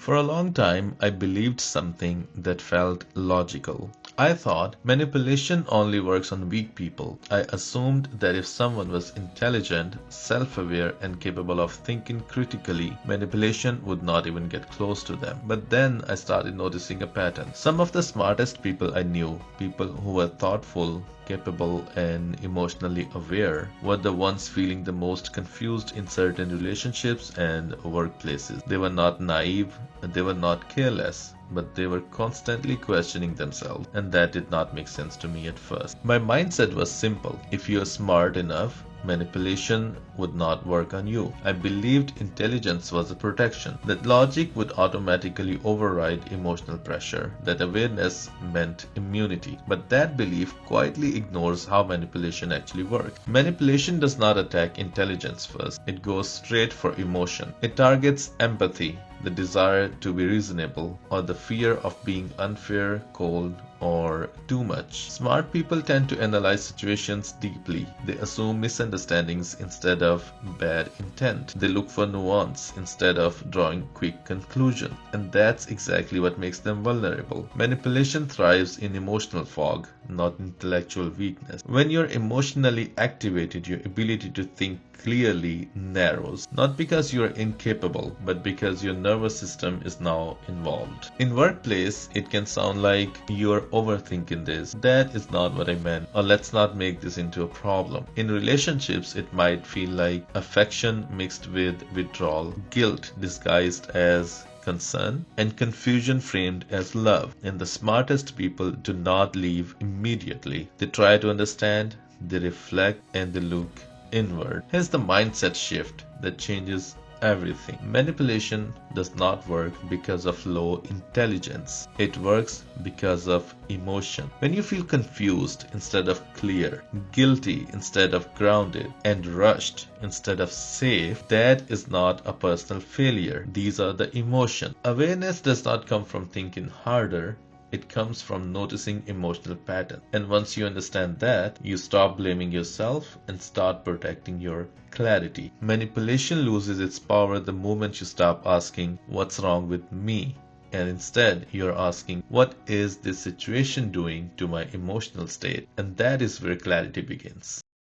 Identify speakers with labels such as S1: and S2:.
S1: For a long time, I believed something that felt logical. I thought manipulation only works on weak people. I assumed that if someone was intelligent, self-aware, and capable of thinking critically, manipulation would not even get close to them. But then I started noticing a pattern. Some of the smartest people I knew, people who were thoughtful, capable, and emotionally aware, were the ones feeling the most confused in certain relationships and workplaces. They were not naive, they were not careless, but they were constantly questioning themselves, and that did not make sense to me at first. My mindset was simple: if you are smart enough, manipulation would not work on you. I believed intelligence was a protection, that logic would automatically override emotional pressure, that awareness meant immunity. But that belief quietly ignores how manipulation actually works. Manipulation does not attack intelligence first, it goes straight for emotion. It targets empathy, the desire to be reasonable, or the fear of being unfair, cold, or too much. Smart people tend to analyze situations deeply. They assume misunderstandings instead of bad intent. They look for nuance instead of drawing quick conclusions. And that's exactly what makes them vulnerable. Manipulation thrives in emotional fog, not intellectual weakness. When you're emotionally activated, your ability to think clearly narrows, not because you're incapable, but because your nervous system is now involved. In workplace, it can sound like you're overthinking this. That is not what I meant, or let's not make this into a problem. In relationships, it might feel like affection mixed with withdrawal, guilt disguised as concern, and confusion framed as love. And the smartest people do not leave immediately. They try to understand, they reflect, and they look inward. Here's the mindset shift that changes everything. Manipulation does not work because of low intelligence. It works because of emotion. When you feel confused instead of clear, guilty instead of grounded, and rushed instead of safe, that is not a personal failure. These are the emotions. Awareness does not come from thinking harder. It comes from noticing emotional patterns. And once you understand that, you stop blaming yourself and start protecting your clarity. Manipulation loses its power the moment you stop asking, "What's wrong with me?" And instead, you're asking, "What is this situation doing to my emotional state?" And that is where clarity begins.